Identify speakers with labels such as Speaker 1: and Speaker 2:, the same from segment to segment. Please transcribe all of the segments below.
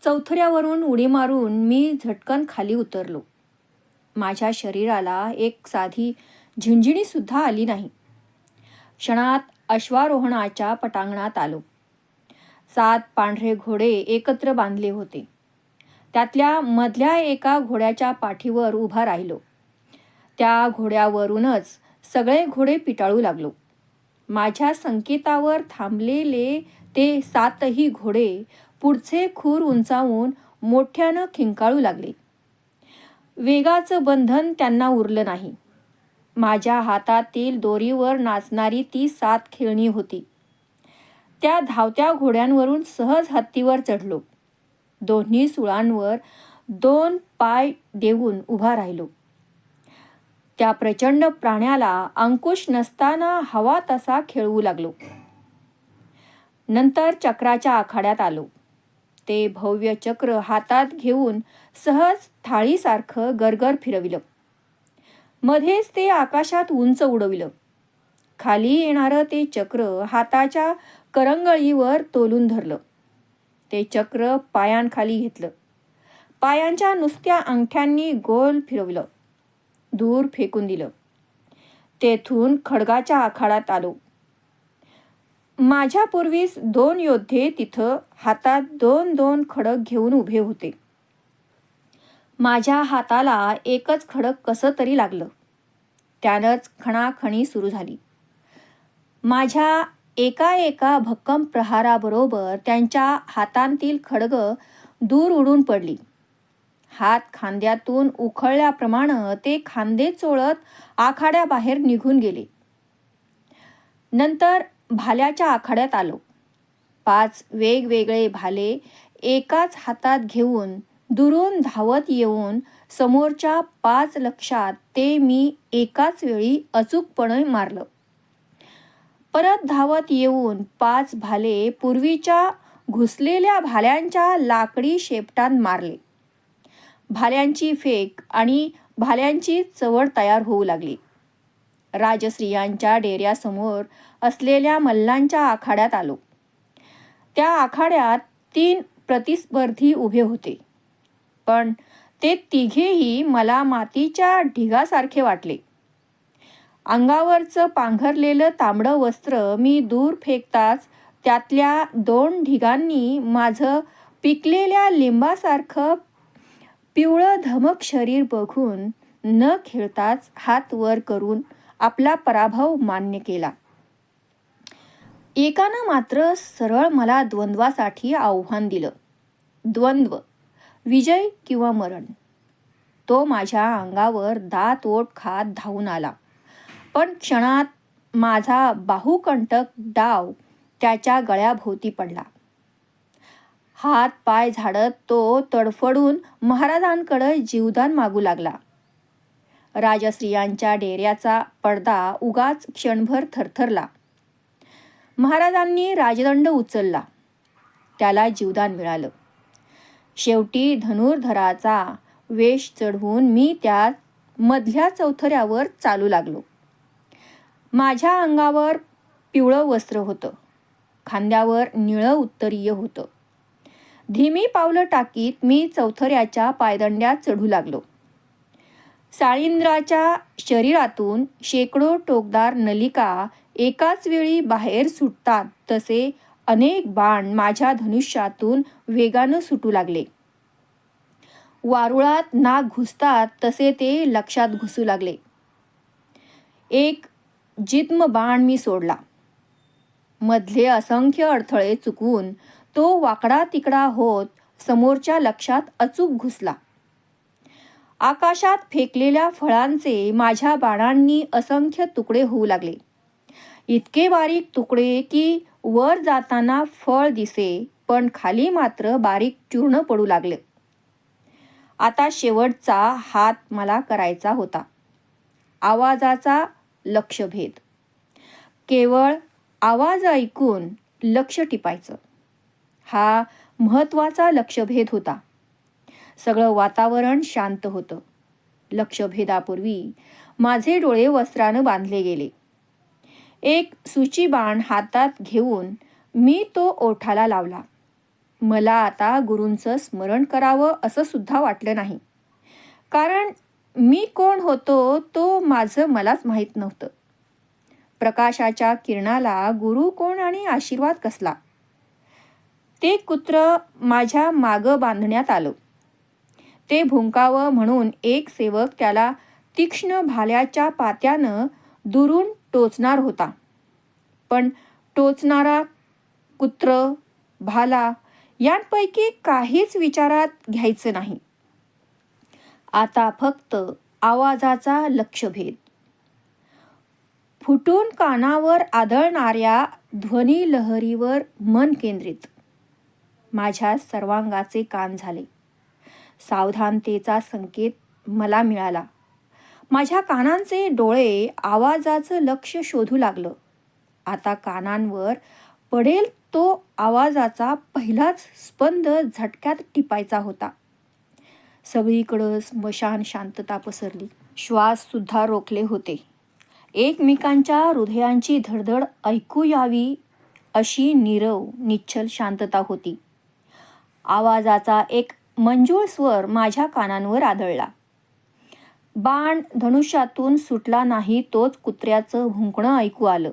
Speaker 1: चौथऱ्यावरून उडी मारून मी झटकन खाली उतरलो. माझ्या शरीराला एक साधी झिंझिणीसुद्धा आली नाही. क्षणात अश्वारोहणाच्या पटांगणात आलो. 7 पांढरे घोडे एकत्र बांधले होते. त्यातल्या मधल्या एका घोड्याच्या पाठीवर उभा राहिलो. त्या घोड्यावरूनच सगळे घोडे पिटाळू लागलो. माझ्या संकेतावर थांबलेले ते 7ही घोडे पुढचे खूर उंचावून मोठ्यानं खिंकाळू लागले. वेगाचं बंधन त्यांना उरलं नाही. माझ्या हातातील दोरीवर नाचणारी ती 7 खेळणी होती. त्या धावत्या घोड्यांवरून सहज हत्तीवर चढलो. दोन्ही सुळांवर 2 पाय देऊन उभा राहिलो. त्या प्रचंड प्राण्याला अंकुश नसताना हवा तसा खेळवू लागलो. नंतर चक्राच्या आखाड्यात आलो. ते भव्य चक्र हातात घेऊन सहज थाळीसारखं गरगर फिरविलं. मध्येच ते आकाशात उंच उडविलं. खाली येणारं ते चक्र हाताच्या करंगळीवर तोलून धरलं. ते चक्र पायांखाली घेतलं. पायांच्या नुसत्या अंगठ्यांनी गोल फिरवलं. दूर फेकून दिलं. तेथून खड्गाच्या आखाड्यात आलो. माझ्यापूर्वीच 2 योद्धे तिथं हातात 2-2 खडक घेऊन उभे होते. माझ्या हाताला एकच खडक कसं तरी लागलं. त्यानंच खणाखणी सुरू झाली. माझ्या एका भक्कम प्रहाराबरोबर त्यांच्या हातांतील खडगं दूर उडून पडली. हात खांद्यातून उखळल्याप्रमाणे ते खांदे चोळत आखाड्याबाहेर निघून गेले. नंतर भाल्याच्या आखाड्यात आलो. 5 वेगवेगळे भाले एकाच हातात घेऊन दुरून धावत येऊन समोरच्या 5 लक्ष्यात ते मी एकाच वेळी अचूकपणे मारलं. परत धावत येऊन 5 भाले पूर्वीच्या घुसलेल्या भाल्यांच्या लाकडी शेपटात मारले. भाल्यांची फेक आणि भाल्यांची चवड तयार होऊ लागली. राजश्रियांच्या डेऱ्यासमोर असलेल्या मल्लांच्या आखाड्यात आलो. त्या आखाड्यात 3 प्रतिस्पर्धी उभे होते. पण ते तिघेही मला मातीच्या ढिगासारखे वाटले. अंगावरचं पांघरलेलं तांबडं वस्त्र मी दूर फेकताच त्यातल्या 2 ढिगांनी माझं पिकलेल्या लिंबासारखं पिवळं धमक शरीर बघून न खेळताच हात वर करून आपला पराभव मान्य केला. एकानं मात्र सरळ मला द्वंद्वासाठी आव्हान दिलं. द्वंद्व, विजय किंवा मरण. तो माझ्या अंगावर दात ओठ खात धावून आला. पण क्षणात माझा बाहुकंटक डाव त्याच्या गळ्याभोवती पडला. हात पाय झाडत तो तडफडून महाराजांकडे जीवदान मागू लागला. राजश्रियांच्या डेऱ्याचा पडदा उगाच क्षणभर थरथरला. महाराजांनी राजदंड उचलला. त्याला जीवदान मिळालं. शेवटी धनुर्धराचा वेश चढवून मी त्या मधल्या चौथऱ्यावर चालू लागलो. माझ्या अंगावर पिवळं वस्त्र होतं. खांद्यावर निळं उत्तरीय होतं. धीमी पावलं टाकीत मी चौथऱ्याच्या पायदंड्यात चढू लागलो. साळींद्राच्या शरीरातून शेकडो टोकदार नलिका एकाच वेळी बाहेर सुटतात तसे अनेक बाण माझ्या धनुष्यातून वेगानं सुटू लागले. वारुळात नाग घुसतात तसे ते लक्षात घुसू लागले. एक जिद्म बाण मी सोडला. मधले असंख्य अडथळे चुकवून तो वाकडा तिकडा होत समोरच्या लक्षात अचूक घुसला. आकाशात फेकलेल्या फळांचे माझ्या बाणांनी असंख्य तुकडे होऊ लागले. इतके बारीक तुकडे की वर जाताना फळ दिसे, पण खाली मात्र बारीक चूर्ण पडू लागले. आता शेवटचा हात मला करायचा होता. आवाजाचा लक्ष्यभेद. केवळ आवाज ऐकून लक्ष टिपायचं. हा महत्त्वाचा लक्ष्यभेद होता. सगळं वातावरण शांत होतं. लक्ष्यभेदापूर्वी माझे डोळे वस्त्रानं बांधले गेले. एक सूची बाण हातात घेऊन मी तो ओठाला लावला. मला आता गुरूंचं स्मरण करावं असं सुद्धा वाटलं नाही. कारण मी कोण होतो तो माझं मलाच माहीत नव्हतं. प्रकाशाच्या किरणाला गुरु कोण आणि आशीर्वाद कसला? ते कुत्र माझ्या मागं बांधण्यात आलं. ते भुंकावं म्हणून एक सेवक त्याला तीक्ष्ण भाल्याच्या पात्यानं दुरून टोचणार होता. पण टोचणारा कुत्र, भाला यांपैकी काहीच विचारात घ्यायचं नाही. आता फक्त आवाजाचा लक्षभेद. फुटून कानावर आदळणाऱ्या ध्वनिलहरीवर मन केंद्रित. माझ्या सर्वांगाचे कान झाले. सावधानतेचा संकेत मला मिळाला. माझ्या कानांचे डोळे आवाजाचं लक्ष शोधू लागलं. आता कानांवर पडेल तो आवाजाचा पहिलाच स्पंद झटक्यात टिपायचा होता. सगळीकडं स्मशान शांतता पसरली. श्वास सुद्धा रोखले होते. एकमेकांच्या हृदयांची धडधड ऐकू यावी अशी नीरव निश्चल शांतता होती. आवाजाचा एक मंजूळ स्वर माझ्या कानांवर आदळला. बाण धनुष्यातून सुटला नाही तोच कुत्र्याचं भुंकणं ऐकू आलं.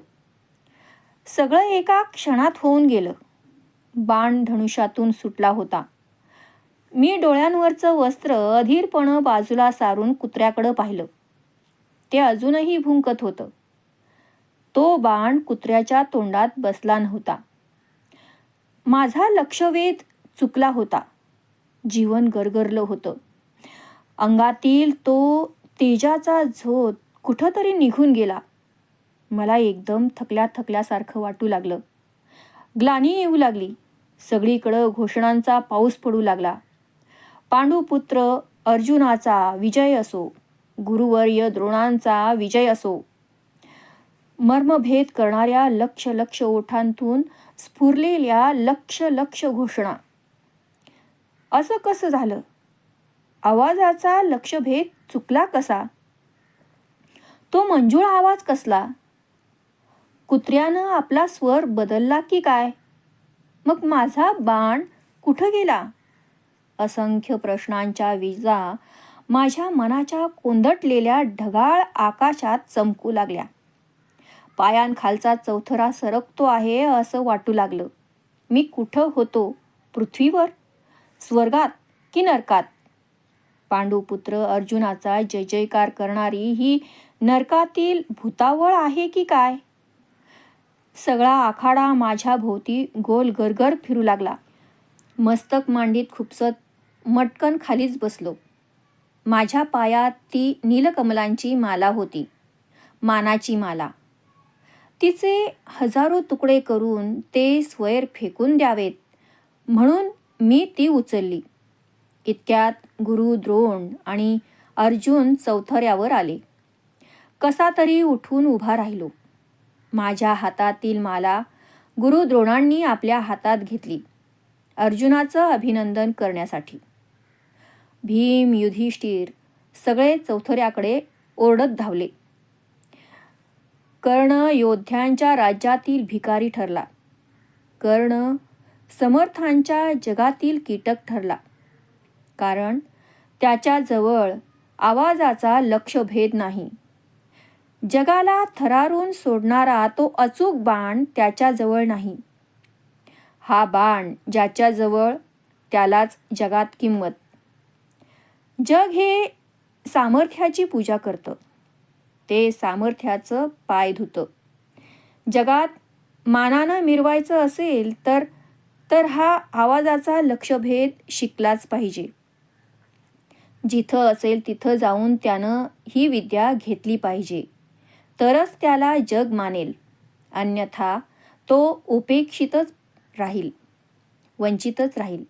Speaker 1: सगळं एका क्षणात होऊन गेलं. बाण धनुष्यातून सुटला होता. मी डोळ्यांवरचं वस्त्र अधीरपणं बाजूला सारून कुत्र्याकडं पाहिलं. ते अजूनही भुंकत होतं. तो बाण कुत्र्याच्या तोंडात बसला नव्हता. माझा लक्षवेध चुकला होता. जीवन गरगरलं होतं. अंगातील तो तेजाचा झोत कुठंतरी निघून गेला. मला एकदम थकल्यासारखं वाटू लागलं. ग्लानी येऊ लागली. सगळीकडं घोषणांचा पाऊस पडू लागला. पांडुपुत्र अर्जुनाचा विजय असो, गुरुवर्य द्रोणांचा विजय असो. मर्मभेद करणाऱ्या लक्ष ओठांतून स्फुरलेल्या लक्ष घोषणा. असं कसं झालं? आवाजाचा लक्षभेद चुकला कसा? तो मंजूळ आवाज कसला? कुत्र्यानं आपला स्वर बदलला की काय? मग माझा बाण कुठं गेला? असंख्य प्रश्नांच्या विजा माझ्या मनाच्या कोंदटलेल्या ढगाळ आकाशात चमकू लागल्या. पायांखालचा चौथरा सरकतो आहे असं वाटू लागलं. मी कुठं होतो? पृथ्वीवर, स्वर्गात की नरकात? पांडुपुत्र अर्जुनाचा जय जयकार करणारी ही नरकातील भूतावळ आहे की काय? सगळा आखाडा माझ्या भोवती गोल गरगर फिरू लागला. मस्तक मांडीत खुपसत मटकन खालीच बसलो. माझ्या पायात ती नीलकमलांची माला होती. मानाची माला. तिचे हजारो तुकडे करून ते स्वैर फेकून द्यावेत म्हणून मी ती उचलली. इतक्यात गुरु द्रोण आणि अर्जुन चौथऱ्यावर आले. कसा तरी उठून उभा राहिलो. माझ्या हातातील माला गुरु द्रोणांनी आपल्या हातात घेतली अर्जुनाचं अभिनंदन करण्यासाठी. भीम, युधिष्ठिर सगळे चौथऱ्याकडे ओरडत धावले. कर्ण योद्ध्यांच्या राज्यातील भिकारी ठरला. कर्ण समर्थांच्या जगातील कीटक ठरला. कारण त्याच्याजवळ आवाजाचा लक्षभेद नाही. जगाला थरारून सोडणारा तो अचूक बाण त्याच्याजवळ नाही. हा बाण ज्याच्याजवळ त्यालाच जगात किंमत. जग हे सामर्थ्याची पूजा करतं. ते सामर्थ्याचं पाय धुतं. जगात मानानं मिरवायचं असेल तर हा आवाजाचा लक्षभेद शिकलाच पाहिजे. जिथं असेल तिथं जाऊन त्यानं ही विद्या घेतली पाहिजे. तरच त्याला जग मानेल. अन्यथा तो उपेक्षितच राहील, वंचितच राहील.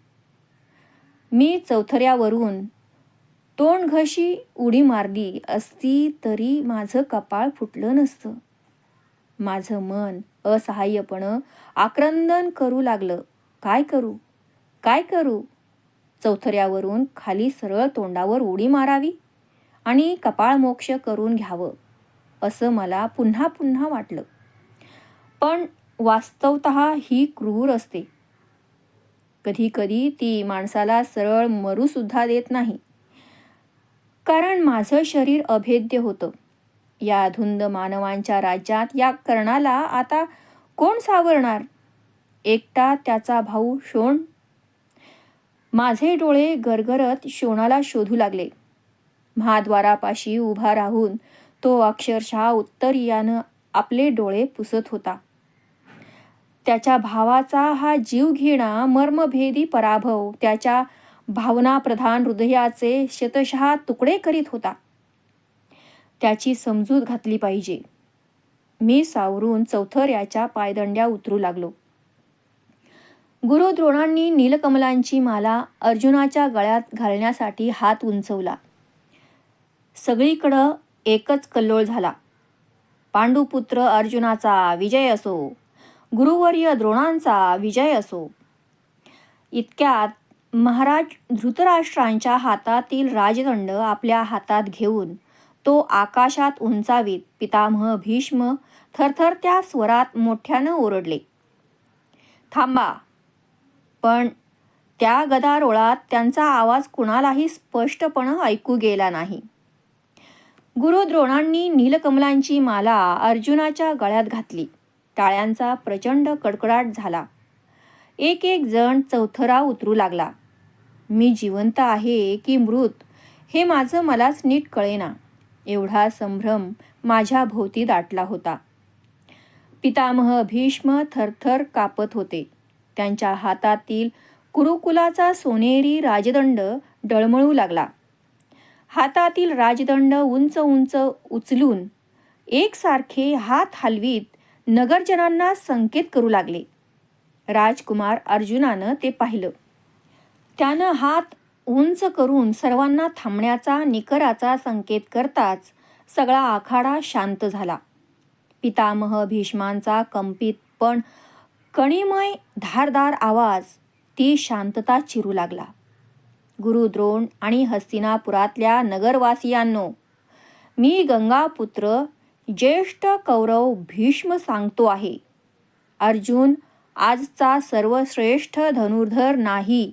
Speaker 1: मी चौथऱ्यावरून तोंडघशी उडी मारली असती तरी माझं कपाळ फुटलं नसतं. माझं मन असहाय्यपणं आक्रंदन करू लागलं. काय करू? चौथऱ्यावरून खाली सरळ तोंडावर उडी मारावी आणि कपाळमोक्ष करून घ्यावं असं मला पुन्हा पुन्हा वाटलं. पण वास्तवतः ही क्रूर असते. कधी कधी ती माणसाला सरळ मरूसुद्धा देत नाही. कारण माझं शरीर अभेद्य होतं. या धुंद मानवांच्या राज्यात या कर्णाला आता कोण सावरणार? एकटा त्याचा भाऊ शोण. माझे डोळे गरगरत शोणाला शोधू लागले. महाद्वारापाशी उभा राहून तो अक्षरशः उत्तरीयानं आपले डोळे पुसत होता. त्याच्या भावाचा हा जीवघेणा मर्मभेदी पराभव त्याच्या भावनाप्रधान हृदयाचे शतशः तुकडे करीत होता. त्याची समजूत घातली पाहिजे. मी सावरून चौथऱ्याच्या पायदंड्या उतरू लागलो. गुरु द्रोणांनी नीलकमलांची माला अर्जुनाच्या गळ्यात घालण्यासाठी हात उंचवला. सगळीकडं एकच कल्लोळ झाला. पांडुपुत्र अर्जुनाचा विजय असो, गुरुवर्य द्रोणांचा विजय असो. इतक्यात महाराज धृतराष्ट्रांच्या हातातील राजदंड आपल्या हातात घेऊन तो आकाशात उंचावीत पितामह भीष्म थरथरत्या स्वरात मोठ्यानं ओरडले, थांबा. पण त्या गदारोळात त्यांचा आवाज कुणालाही स्पष्टपणे ऐकू गेला नाही. गुरु द्रोणांनी नीलकमलांची माला अर्जुनाच्या गळ्यात घातली. टाळ्यांचा प्रचंड कडकडाट झाला. एक एक जण चौथरा उतरू लागला. मी जिवंत आहे की मृत हे माझं मलाच नीट कळेना. एवढा संभ्रम माझ्या भोवती दाटला होता. पितामह भीष्म थरथर कापत होते. त्यांच्या हातातील कुरुकुलाचा सोनेरी राजदंड डळमळू लागला. हातातील राजदंड उंच उंच उचलून एकसारखे हात हलवीत नगरजनांना संकेत करू लागले. राजकुमार अर्जुनानं ते पाहिलं. त्यानं हात उंच करून सर्वांना थांबण्याचा निकराचा संकेत करताच सगळा आखाडा शांत झाला. पितामह भीष्मांचा कंपित पण कणिमय धारदार आवाज ती शांतता चिरू लागला. गुरु द्रोण आणि हस्तिनापुरातल्या नगरवासियांनो, मी गंगापुत्र ज्येष्ठ कौरव भीष्म सांगतो आहे. अर्जुन आजचा सर्वश्रेष्ठ धनुर्धर नाही.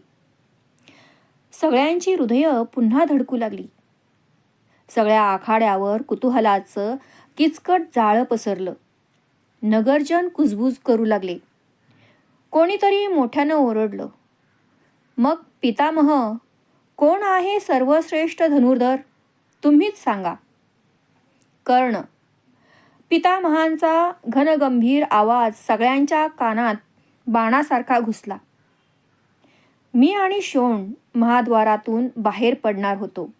Speaker 1: सगळ्यांची हृदय पुन्हा धडकू लागली. सगळ्या आखाड्यावर कुतूहलाचं किचकट जाळं पसरलं. नगरजन कुजबूज करू लागले. कोणीतरी मोठ्यानं ओरडलं, मग पितामह, कोण आहे सर्वश्रेष्ठ धनुर्धर? तुम्हीच सांगा. कर्ण. पितामहांचा घनगंभीर आवाज सगळ्यांच्या कानात बाणासारखा घुसला. मी आणि शोण महाद्वारातून बाहेर पडणार होतो,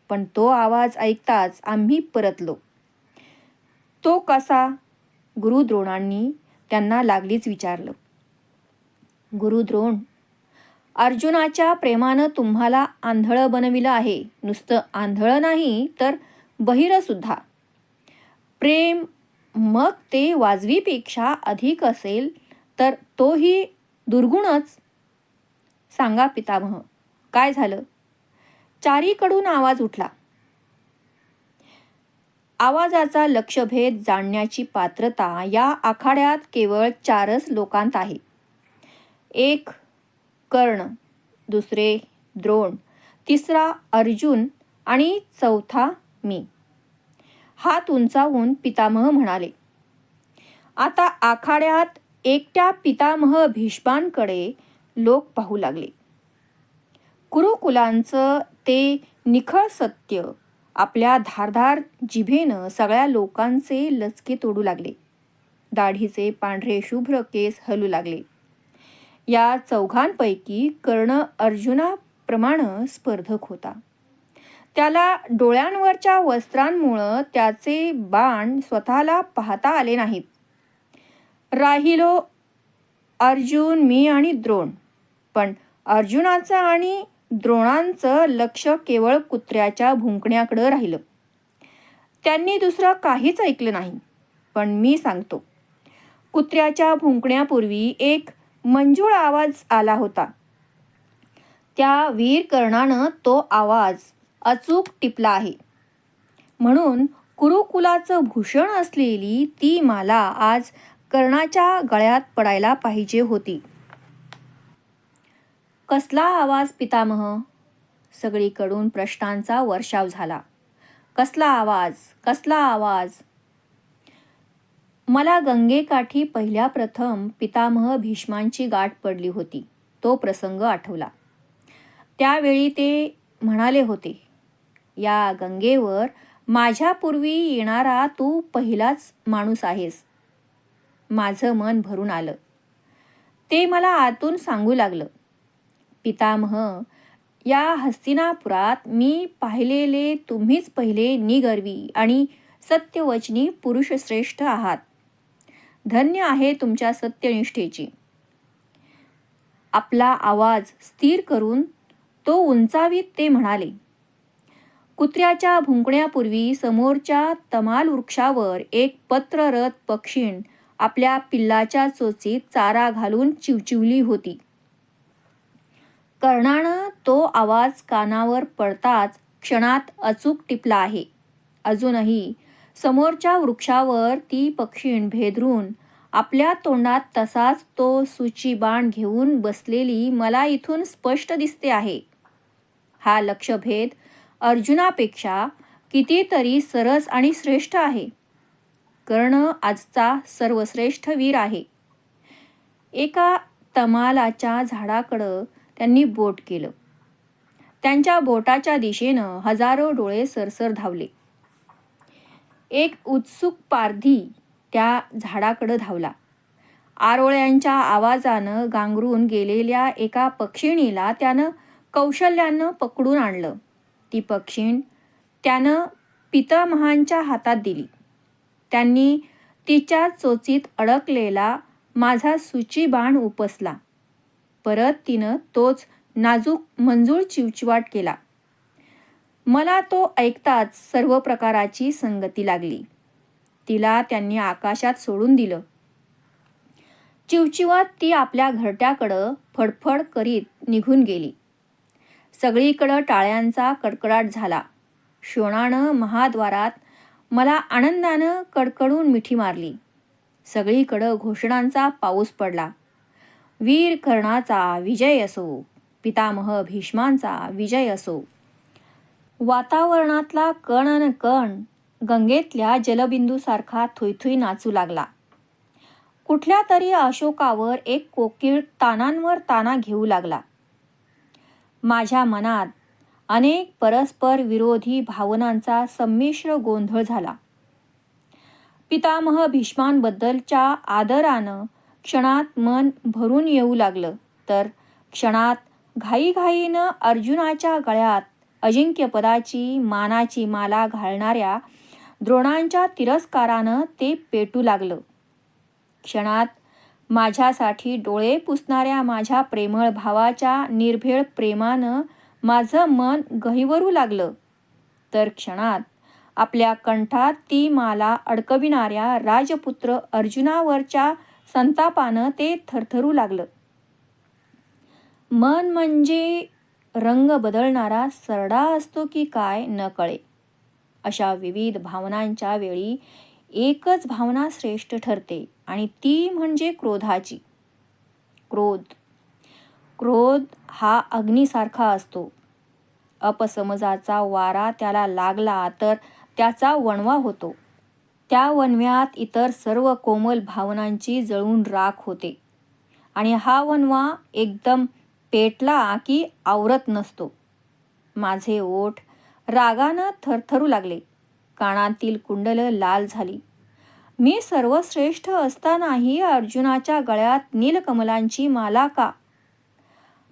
Speaker 1: पण तो आवाज ऐकताच आम्ही परतलो. तो कसा? गुरु द्रोणांनी त्यांना लागलीच विचारलं. गुरु द्रोण, अर्जुनाच्या प्रेमानं तुम्हाला आंधळं बनविलं आहे. नुसतं आंधळं नाही तर बहिरंसुद्धा. प्रेम मग ते वाजवीपेक्षा अधिक असेल तर तोही दुर्गुणच. सांगा पितामह, काय झालं? चारीकडून आवाज उठला. आवाजाचा लक्षभेद जाणण्याची पात्रता या आखाड्यात केवळ 4च लोकांत आहे. एक कर्ण, दुसरे द्रोण, तिसरा अर्जुन आणि चौथा मी. हात उंचावून पितामह म्हणाले. आता आखाड्यात एकट्या पितामह भीष्मांकडे लोक पाहू लागले. कुरुकुलांचं ते निखळ सत्य आपल्या धारदार जिभेनं सगळ्या लोकांचे लचके तोडू लागले. दाढीचे पांढरे शुभ्र केस हलू लागले. या चौघांपैकी कर्ण अर्जुनाप्रमाणे स्पर्धक होता. त्याला डोळ्यांवरच्या वस्त्रांमुळं त्याचे बाण स्वतःला पाहता आले नाहीत. राहिलो अर्जुन, मी आणि द्रोण. पण अर्जुनाचं आणि द्रोणांचं लक्ष केवळ कुत्र्याच्या भुंकण्याकडं राहिलं. त्यांनी दुसरं काहीच ऐकलं नाही. पण मी सांगतो, कुत्र्याच्या भुंकण्यापूर्वी एक मंजूळ आवाज आला होता. त्या वीर कर्णानं तो आवाज अचूक टिपला आहे. म्हणून कुरुकुलाचं भूषण असलेली ती माला आज कर्णाच्या गळ्यात पडायला पाहिजे होती. कसला आवाज पितामह? सगळीकडून प्रश्नांचा वर्षाव झाला. कसला आवाज? कसला आवाज? मला गंगेकाठी पहिल्या प्रथम पितामह भीष्मांची गाठ पडली होती तो प्रसंग आठवला. त्यावेळी ते म्हणाले होते, या गंगेवर माझ्यापूर्वी येणारा तू पहिलाच माणूस आहेस. माझं मन भरून आलं. ते मला आतून सांगू लागलं, पितामह, या हस्तिनापुरात मी पाहिलेले तुम्हीच पहिले निगर्वी आणि सत्यवचनी पुरुष श्रेष्ठ आहात. धन्य आहे तुमच्या सत्यनिष्ठेची. आपला आवाज स्थिर करून तो उंचावीत ते म्हणाले, कुत्र्याच्या भुंकण्यापूर्वी समोरच्या तमाल वृक्षावर एक पत्ररथ पक्षीण आपल्या पिल्लाच्या चोचीत चारा घालून चिवचिवली होती. कर्णानं तो आवाज कानावर पडताच क्षणात अचूक टिपला आहे. अजूनही समोरच्या वृक्षावर ती पक्षीण भेदरून आपल्या तोंडात तसाच तो सूची बाण घेऊन बसलेली मला इथून स्पष्ट दिसते आहे. हा लक्षभेद अर्जुनापेक्षा कितीतरी सरस आणि श्रेष्ठ आहे. कर्ण आजचा सर्वश्रेष्ठ वीर आहे. एका तमालाच्या झाडाकडं त्यांनी बोट केलं. त्यांच्या बोटाच्या दिशेनं हजारो डोळे सरसर धावले. एक उत्सुक पारधी त्या झाडाकडं धावला. आरोळ्यांच्या आवाजानं गांगरून गेलेल्या एका पक्षिणीला त्यानं कौशल्यानं पकडून आणलं. ती पक्षीण त्यानं पितामहांच्या हातात दिली. त्यांनी तिच्या चोचीत अडकलेला माझा सूची बाण उपसला. परत तिनं तोच नाजूक मंजूळ चिवचिवाट केला. मला तो ऐकताच सर्व प्रकाराची संगती लागली. तिला त्यांनी आकाशात सोडून दिलं. चिवचिवात ती आपल्या घरट्याकडं फडफड करीत निघून गेली. सगळीकडं टाळ्यांचा कडकडाट झाला. शोणानं महाद्वारात मला आनंदानं कडकडून मिठी मारली. सगळीकडं घोषणांचा पाऊस पडला. वीर कर्णाचा विजय असो, पितामह भीष्मांचा विजय असो. वातावरणातला कण न कण गंगेतल्या जलबिंदूसारखा थुईथुई नाचू लागला. कुठल्या तरी अशोकावर एक कोकिळ तानांवर ताना घेऊ लागला. माझ्या मनात अनेक परस्पर विरोधी भावनांचा संमिश्र गोंधळ झाला. पितामह भीष्मांबद्दलच्या आदरानं क्षणात मन भरून येऊ लागलं, तर क्षणात घाईघाईनं अर्जुनाच्या गळ्यात अजिंक्यपदाची मानाची माला घालणाऱ्या द्रोणांच्या तिरस्कारानं ते पेटू लागलं. क्षणात माझ्यासाठी डोळे पुसणाऱ्या माझ्या प्रेमळ भावाच्या निर्भेळ प्रेमानं माझं मन गहिवरू लागलं, तर क्षणात आपल्या कंठात ती माला अडकविणाऱ्या राजपुत्र अर्जुनावरच्या संतापानं ते थरथरू लागलं. मन म्हणजे रंग बदलणारा सरडा असतो की काय न कळे. अशा विविध भावनांच्या वेळी एकच भावना श्रेष्ठ ठरते आणि ती म्हणजे क्रोधाची. क्रोध हा अग्नीसारखा असतो. अपसमजाचा वारा त्याला लागला तर त्याचा वणवा होतो. त्या वणव्यात इतर सर्व कोमल भावनांची जळून राख होते आणि हा वणवा एकदम पेटला की आवरत नसतो. माझे ओठ रागानं थरथरू लागले. कानातील कुंडलं लाल झाली. मी सर्वश्रेष्ठ असतानाही अर्जुनाच्या गळ्यात नीलकमलांची माला का?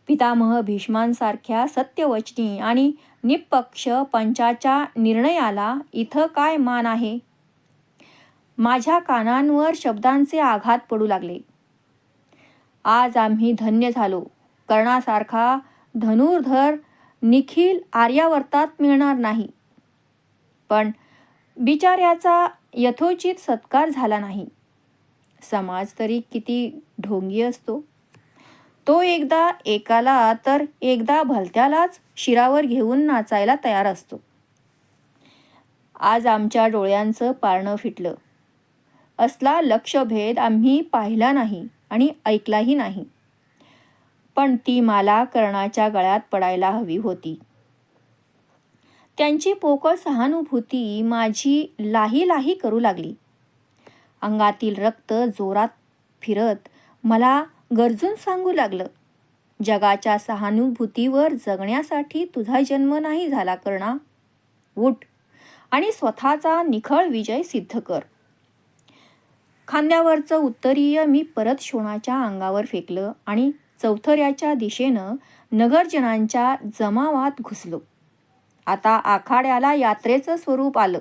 Speaker 1: पितामह भीष्मांसारख्या सत्यवचनी आणि निष्पक्ष पंचाच्या निर्णयाला इथं काय मान आहे? माझ्या कानांवर शब्दांचे आघात पडू लागले. आज आम्ही धन्य झालो. कर्णासारखा धनुर्धर निखिल आर्यावर्तात मिळणार नाही. पण बिचाऱ्याचा यथोचित सत्कार झाला नाही. समाज तरी किती ढोंगी असतो. तो एकदा एकाला तर एकदा भलत्यालाच शिरावर घेऊन नाचायला तयार असतो. आज आमच्या डोळ्यांचं पारणं फिटलं. असला लक्षभेद आम्ही पाहिला नाही आणि ऐकलाही नाही. पण ती मला कर्णाच्या गळ्यात पडायला हवी होती. त्यांची पोकळ सहानुभूती माझी लाही लाही करू लागली. अंगातील रक्त जोरात फिरत मला गरजून सांगू लागलं, जगाच्या सहानुभूतीवर जगण्यासाठी तुझा जन्म नाही झाला कर्णा. उठ आणि स्वतःचा निखळ विजय सिद्ध कर. खांद्यावरचं उत्तरीय मी परत शोणाच्या अंगावर फेकलं आणि चौथऱ्याच्या दिशेनं नगरजनांच्या जमावात घुसलो. आता आखाड्याला यात्रेचं स्वरूप आलं.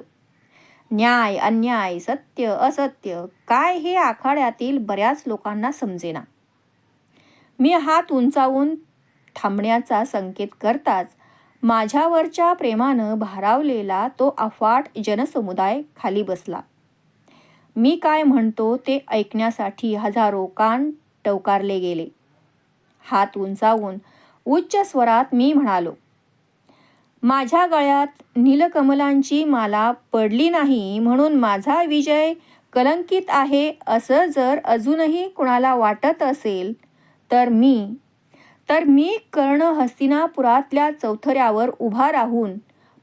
Speaker 1: न्याय अन्याय, सत्य असत्य काय हे आखाड्यातील बऱ्याच लोकांना समजेना. मी हात उंचावून थांबण्याचा संकेत करताच माझ्यावरच्या प्रेमानं भारावलेला तो अफाट जनसमुदाय खाली बसला. मी काय म्हणतो ते ऐकण्यासाठी हजारो कान टवकारले गेले. हात उंचावून उच्च स्वरात मी म्हणालो, माझ्या गळ्यात नीलकमलांची माला पडली नाही म्हणून माझा विजय कलंकित आहे असं जर अजूनही कुणाला वाटत असेल तर मी कर्ण हस्तिनापुरातल्या चौथऱ्यावर उभा राहून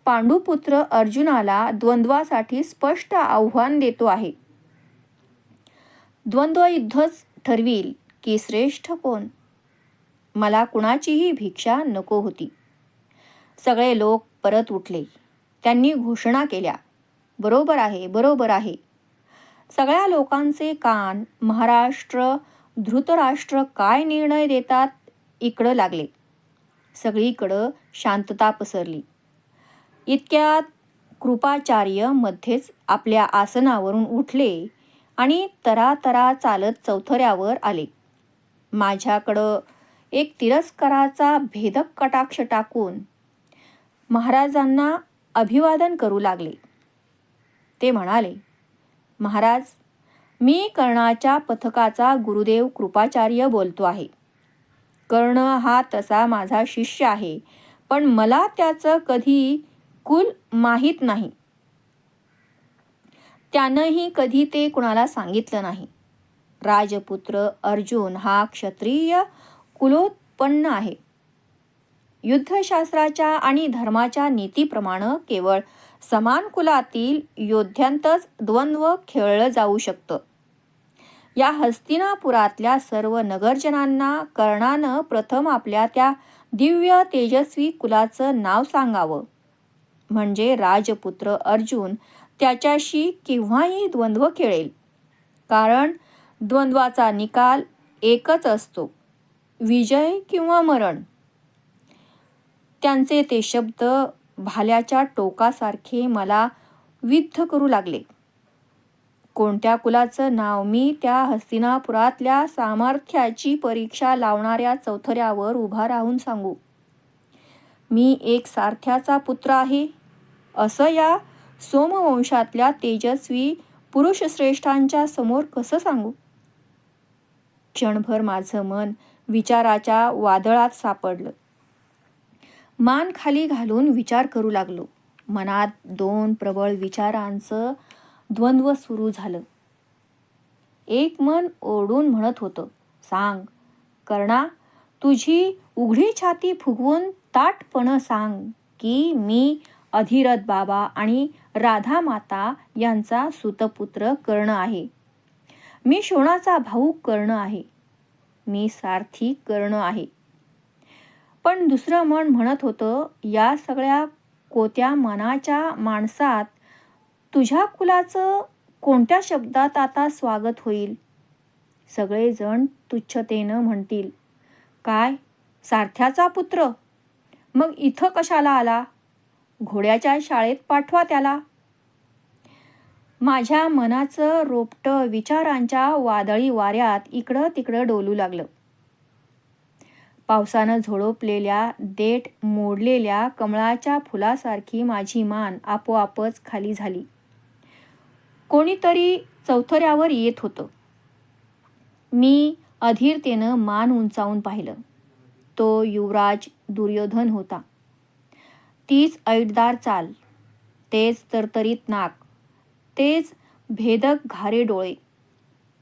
Speaker 1: पांडुपुत्र अर्जुनाला द्वंद्वासाठी स्पष्ट आव्हान देतो आहे. द्वंद्वयुद्धच ठरवील की श्रेष्ठ कोण. मला कुणाचीही भिक्षा नको होती. सगळे लोक परत उठले. त्यांनी घोषणा केल्या, बरोबर आहे, बरोबर आहे. सगळ्या लोकांचे कान महाराष्ट्र धृतराष्ट्र काय निर्णय देतात इकडं लागले. सगळीकडं शांतता पसरली. इतक्यात कृपाचार्य मध्येच आपल्या आसनावरून उठले आणि तरातरा चालत चौथऱ्यावर आले. माझ्याकडं एक तिरस्काराचा भेदक कटाक्ष टाकून महाराजांना अभिवादन करू लागले. ते म्हणाले, महाराज, मी कर्णाच्या पथकाचा गुरुदेव कृपाचार्य बोलतो आहे. कर्ण हा तसा माझा शिष्य आहे, पण मला त्याचं कधी कुल माहीत नाही. त्यानंही कधी ते कुणाला सांगितलं नाही. राजपुत्र अर्जुन हा क्षत्रिय कुलोत्पन्न आहे. युद्धशास्त्राच्या आणि धर्माच्या नीतीप्रमाणे केवळ समान कुलातील योद्ध्यांतच द्वंद्व खेळलं जाऊ शकतं. या हस्तिनापुरातल्या सर्व नगरजनांना कर्णानं प्रथम आपल्या त्या दिव्य तेजस्वी कुलाचं नाव सांगावं, म्हणजे राजपुत्र अर्जुन त्याच्याशी केव्हाही द्वंद्व खेळेल. कारण द्वंद्वाचा निकाल एकच असतो, विजय किंवा मरण. त्यांचे ते शब्द भाल्याच्या टोकासारखे मला विद्ध करू लागले. कोणत्या कुलाचं नाव मी त्या हस्तिनापुरातल्या सामर्थ्याची परीक्षा लावणाऱ्या चौथऱ्यावर उभा राहून सांगू. मी एक सारथ्याचा पुत्र आहे असं या सोमवंशातल्या तेजस्वी पुरुषश्रेष्ठांच्या समोर कसं सांगू. क्षणभर माझं मन विचाराच्या वादळात सापडलं. मान खाली घालून विचार करू लागलो. मनात दोन प्रबळ विचारांचं द्वंद्व सुरू झालं. एक मन ओरडून म्हणत होतं, सांग कर्णा, तुझी उघडी छाती फुगवून ताठपणं सांग की मी अधिरथ बाबा आणि राधा माता यांचा सुतपुत्र कर्ण आहे. मी शोणाचा भाऊ कर्ण आहे. मी सारथी कर्ण आहे. पण दुसरं मन म्हणत होतं, या सगळ्या कोत्या मनाच्या माणसात तुझ्या कुलाचं कोणत्या शब्दात आता स्वागत होईल. सगळेजण तुच्छतेनं म्हणतील, काय सारथ्याचा पुत्र, मग इथं कशाला आला. घोड्याच्या शाळेत पाठवा त्याला. माझ्या मनाचं रोपटं विचारांच्या वादळी वाऱ्यात इकडं तिकडं डोलू लागलं. पावसानं झोडपलेल्या देठ मोडलेल्या कमळाच्या फुलासारखी माझी मान आपोआपच खाली झाली. कोणीतरी चौथऱ्यावर येत होतं. मी अधीरतेनं मान उंचावून पाहिलं. तो युवराज दुर्योधन होता. तीच ऐटदार चाल, तेच तरतरीत नाक, तेच भेदक घारे डोळे,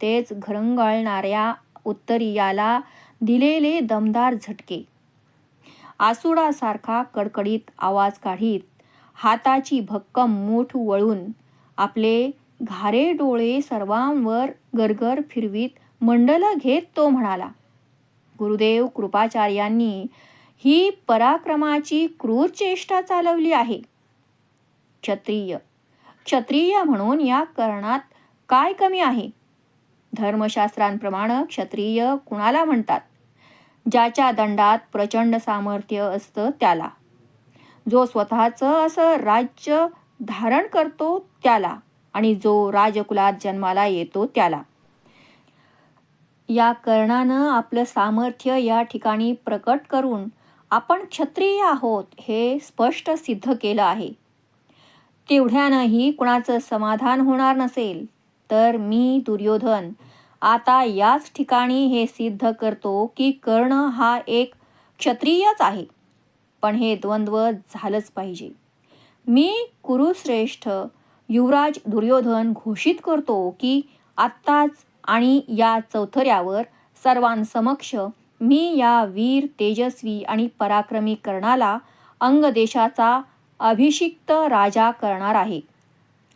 Speaker 1: तेच घरंगळणाऱ्या उत्तरीयाला दिलेले दमदार झटके. आसुडासारखा कडकडीत आवाज काढीत हाताची भक्कम मूठ वळून आपले घारे डोळे सर्वांवर गरगर फिरवीत मंडल घेत तो म्हणाला, गुरुदेव कृपाचार्यांनी ही पराक्रमाची क्रूर चेष्टा चालवली आहे. क्षत्रिय क्षत्रिय म्हणून या कर्णात काय कमी आहे? धर्मशास्त्रांप्रमाणे क्षत्रिय कुणाला म्हणतात? ज्याच्या दंडात प्रचंड सामर्थ्य असतं त्याला, जो स्वतःचं असं राज्य धारण करतो त्याला, आणि जो राजकुलात जन्माला येतो त्याला. या कर्णानं आपलं सामर्थ्य या ठिकाणी प्रकट करून आपण क्षत्रिय आहोत हे स्पष्ट सिद्ध केलं आहे. तेवढ्यानंही कुणाचं समाधान होणार नसेल तर मी दुर्योधन आता याच ठिकाणी हे सिद्ध करतो की कर्ण हा एक क्षत्रियच आहे. पण हे द्वंद्व झालंच पाहिजे. मी कुरुश्रेष्ठ युवराज दुर्योधन घोषित करतो की आत्ताच आणि या चौथऱ्यावर सर्वांसमक्ष मी या वीर तेजस्वी आणि पराक्रमी कर्णाला अंगदेशाचा अभिषिक्त राजा करणार आहे.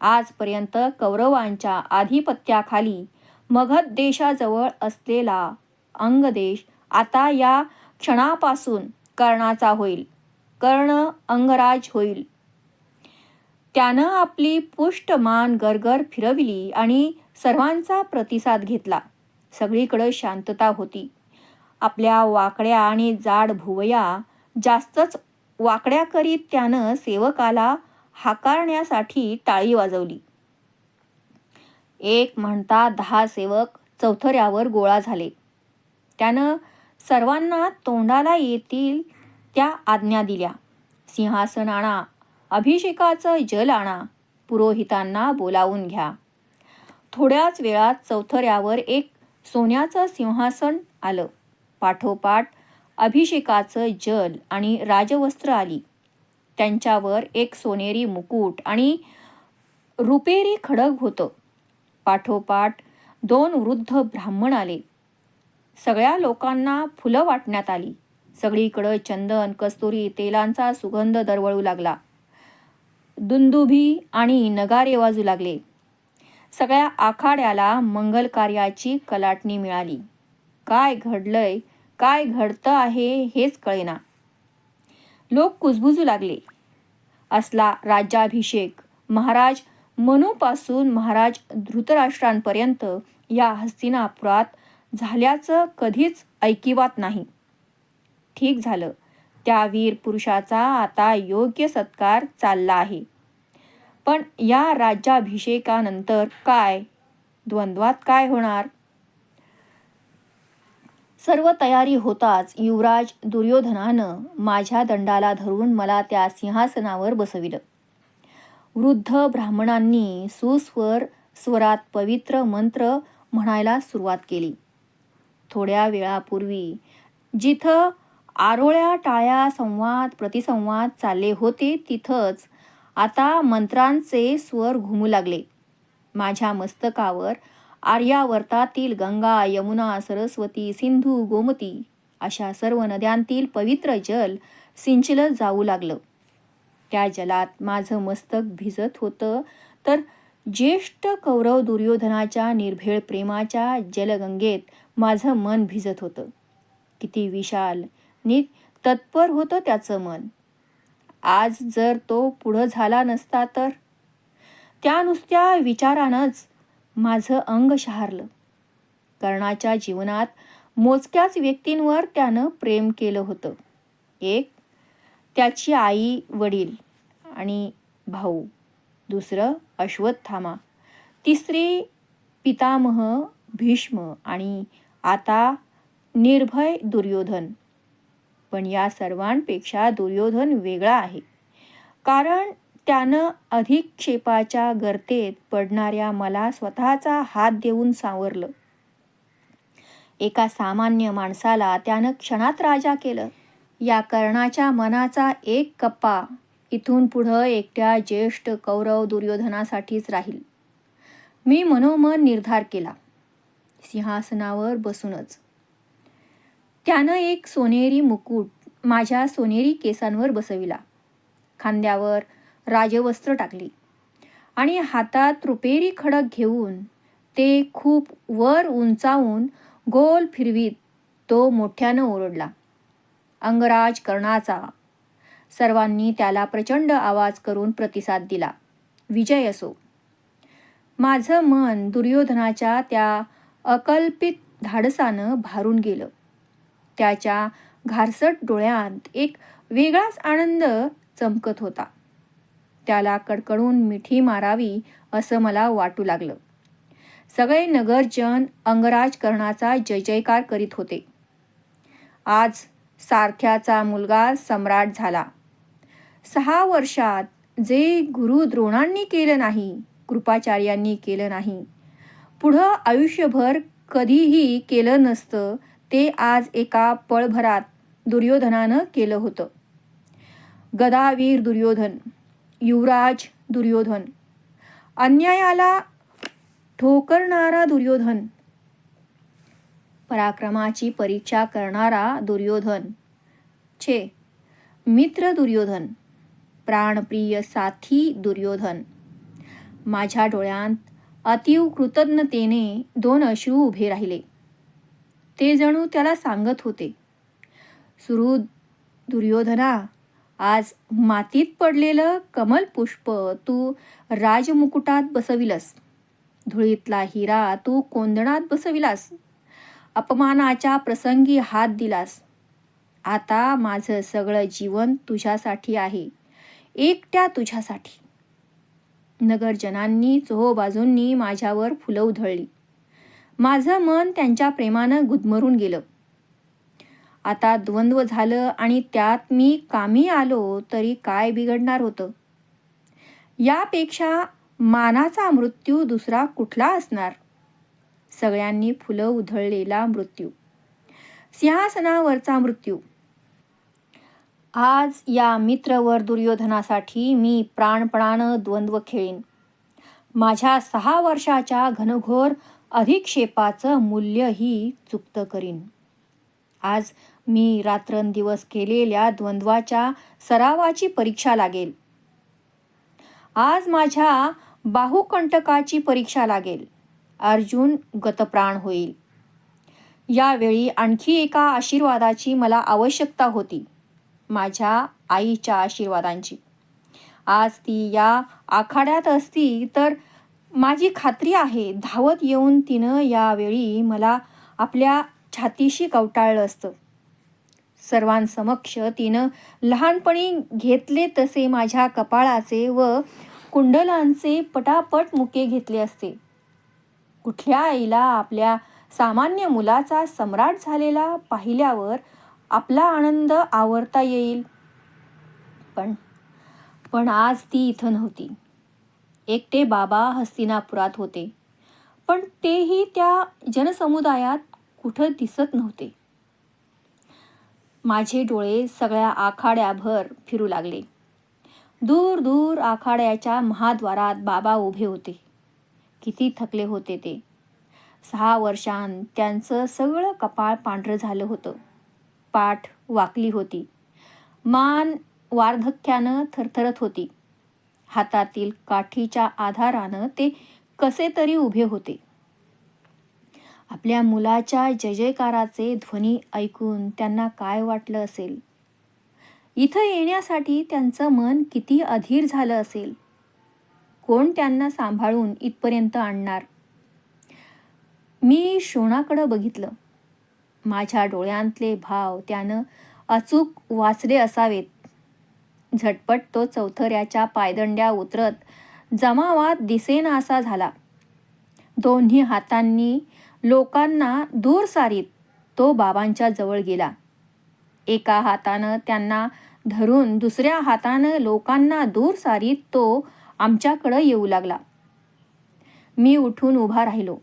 Speaker 1: आजपर्यंत कौरवांच्या आधिपत्याखाली मगध देशाजवळ असलेला अंगदेश आता या क्षणापासून कर्णाचा होईल. कर्ण अंगराज होईल. त्यानं आपली पुष्टमान गरगर फिरविली आणि सर्वांचा प्रतिसाद घेतला. सगळीकडे शांतता होती. आपल्या वाकड्या आणि जाड भुवया जास्तच वाकड्या करीत त्यानं सेवकाला हाकारण्यासाठी टाळी वाजवली. एक म्हणता 10 सेवक चौथऱ्यावर गोळा झाले. त्यानं सर्वांना तोंडाला येतील त्या आज्ञा दिल्या. सिंहासन आणा, अभिषेकाचं जल आणा, पुरोहितांना बोलावून घ्या. थोड्याच वेळात चौथऱ्यावर एक सोन्याचं सिंहासन आलं. पाठोपाठ अभिषेकाचं जल आणि राजवस्त्र आली. त्यांच्यावर एक सोनेरी मुकुट आणि रुपेरी खडग होतं. पाठोपाठ 2 वृद्ध ब्राह्मण आले. सगळ्या लोकांना फुलं वाटण्यात आली. सगळीकडं चंदन, कस्तुरी तेलांचा सुगंध दरवळू लागला. दुंदुभी आणि नगारे वाजू लागले. सगळ्या आखाड्याला मंगल कार्याची कलाटणी मिळाली. काय घडलंय, काय घडतं आहे हेच कळेना. लोक कुजबुजू लागले. असला राज्याभिषेक महाराज मनूपासून महाराज धृतराष्ट्रांपर्यंत या हस्तिनापुरात झाल्याचं कधीच ऐकिवात नाही. ठीक झालं, त्या वीर पुरुषाचा आता योग्य सत्कार चालला आहे. पण या राज्याभिषेकानंतर काय? द्वंद्वात काय होणार? सर्व तयारी होताच युवराज दुर्योधनानं माझ्या दंडाला धरून मला त्या सिंहासनावर बसविलं. वृद्ध ब्राह्मणांनी सुस्वर स्वरात पवित्र मंत्र म्हणायला सुरुवात केली. थोड्या वेळापूर्वी जिथं आरोळ्या टाळ्या संवाद प्रतिसंवाद चालले होते तिथंच आता मंत्रांचे स्वर घुमू लागले. माझ्या मस्तकावर आर्यावर्तातील गंगा, यमुना, सरस्वती, सिंधू, गोमती अशा सर्व नद्यांतील पवित्र जल सिंचलं जाऊ लागलं. त्या जलात माझं मस्तक भिजत होतं तर ज्येष्ठ कौरव दुर्योधनाच्या निर्भेळ प्रेमाच्या जलगंगेत माझं मन भिजत होतं. किती विशाल नि तत्पर होतं त्याचं मन. आज जर तो पुढं झाला नसता तर? त्या नुसत्या विचारानंच माझं अंग शहारलं. कर्णाच्या जीवनात मोजक्याच व्यक्तींवर त्यानं प्रेम केलं होतं. एक त्याची आई वडील आणि भाऊ, दुसरं अश्वत्थामा, तिसरे पितामह भीष्म आणि आता निर्भय दुर्योधन. पण या सर्वांपेक्षा दुर्योधन वेगळा आहे. कारण त्यानं अधिक्षेपाच्या गर्तेत पडणाऱ्या मला स्वतःचा हात देऊन सावरलं. एका सामान्य माणसाला त्यानं क्षणात राजा केलं. या कर्णाच्या मनाचा एक कप्पा इथून पुढं एकट्या ज्येष्ठ कौरव दुर्योधनासाठीच राहील. मी मनोमन निर्धार केला. सिंहासनावर बसूनच त्यानं एक सोनेरी मुकुट माझ्या सोनेरी केसांवर बसविला, खांद्यावर राजवस्त्र टाकली आणि हातात रुपेरी खडक घेऊन ते खूप वर उंचावून गोल फिरवीत तो मोठ्यानं ओरडला, अंगराज कर्णाचा. सर्वांनी त्याला प्रचंड आवाज करून प्रतिसाद दिला, विजय असो. माझं मन दुर्योधनाच्या त्या अकल्पित धाडसानं भारून गेलं. त्याच्या घारसट डोळ्यात एक वेगळाच आनंद चमकत होता. त्याला कडकडून मिठी मारावी असं मला वाटू लागलं. सगळे नगरजन अंगराज कर्णाचा जय जयकार करीत होते. आज सारथ्याचा मुलगा सम्राट झाला. 6 वर्षात जे गुरु द्रोणांनी केलं नाही, कृपाचार्यांनी केलं नाही, पुढं आयुष्यभर कधीही केलं नसतं, ते आज एका पळभरात दुर्योधनानं केलं होतं. गदावीर दुर्योधन, युवराज दुर्योधन, अन्यायाला ठोकरणारा दुर्योधन, पराक्रमाची परीक्षा करणारा दुर्योधन, छे मित्र दुर्योधन, प्राणप्रिय साथी दुर्योधन. माझ्या डोळ्यांत अतीव कृतज्ञतेने 2 अश्रू उभे राहिले. ते जणू त्याला सांगत होते, सुरू दुर्योधना, आज मातीत पडलेलं कमलपुष्प तू राजमुकुटात बसविलस, धुळीतला हिरा तू कोंदणात बसविलास, अपमानाच्या प्रसंगी हात दिलास. आता माझं सगळं जीवन तुझ्यासाठी आहे, एकट्या तुझ्यासाठी. नगरजनांनी चोहोबाजूंनी माझ्यावर फुलं उधळली. माझं मन त्यांच्या प्रेमानं गुदमरून गेलं. आता द्वंद्व झालं आणि त्यात मी कामी आलो तरी काय बिघडणार होतं? यापेक्षा मानाचा मृत्यू दुसरा कुठला असणार? सगळ्यांनी फुलं उधळलेला मृत्यू, सिंहासनावरचा मृत्यू. आज या मित्रवर दुर्योधनासाठी मी प्राणपणानं द्वंद्व खेळीन. माझ्या 6 वर्षाच्या घनघोर अधिक्षेपाचं मूल्यही चुकतं करीन. आज मी रात्रंदिवस केलेल्या द्वंद्वाच्या सरावाची परीक्षा लागेल. आज माझ्या बाहुकंटकाची परीक्षा लागेल. अर्जुन गतप्राण होईल. यावेळी आणखी एका आशीर्वादाची मला आवश्यकता होती, माझ्या आईच्या आशीर्वादांची. आज ती या आखाड्यात असती तर माझी खात्री आहे धावत येऊन तिनं यावेळी मला आपल्या छातीशी कवटाळलं असतं. सर्वांसमक्ष तिनं लहानपणी घेतले तसे माझ्या कपाळाचे व कुंडलांचे पटापट मुके घेतले असते. कुठल्या आईला आपल्या सामान्य मुलाचा सम्राट झालेला पाहिल्यावर आपला आनंद आवरता येईल? पण आज ती इथं नव्हती. एकटे बाबा हस्तिनापुरात होते, पण तेही त्या जनसमुदायात कुठं दिसत नव्हते. माझे डोळे सगळ्या आखाड्याभर फिरू लागले. दूर दूर आखाड्याच्या महाद्वारात बाबा उभे होते. किती थकले होते ते. 6 वर्षांत त्यांचं सगळं कपाळ पांढरं झालं होतं. पाठ वाकली होती. मान वार्धक्यानं थरथरत होती. हातातील काठीच्या आधारानं ते कसे तरी उभे होते. आपल्या मुलाच्या जयजयकाराचे ध्वनी ऐकून त्यांना काय वाटलं असेल? इथं येण्यासाठी त्यांचं मन किती अधीर झालं असेल? कोण त्यांना सांभाळून इथपर्यंत आणणार? मी शोणाकडं बघितलं. माझ्या डोळ्यांतले भाव त्यानं अचूक वाचले असावेत. झटपट तो चौथऱ्याच्या पायदंड्या उतरत जमावात दिसेनासा झाला. दोन्ही हातांनी लोकांना दूर सारीत तो बाबांच्या जवळ गेला. एका हातानं त्यांना धरून दुसऱ्या हातानं लोकांना दूर सारीत तो आमच्याकडं येऊ लागला. मी उठून उभा राहिलो.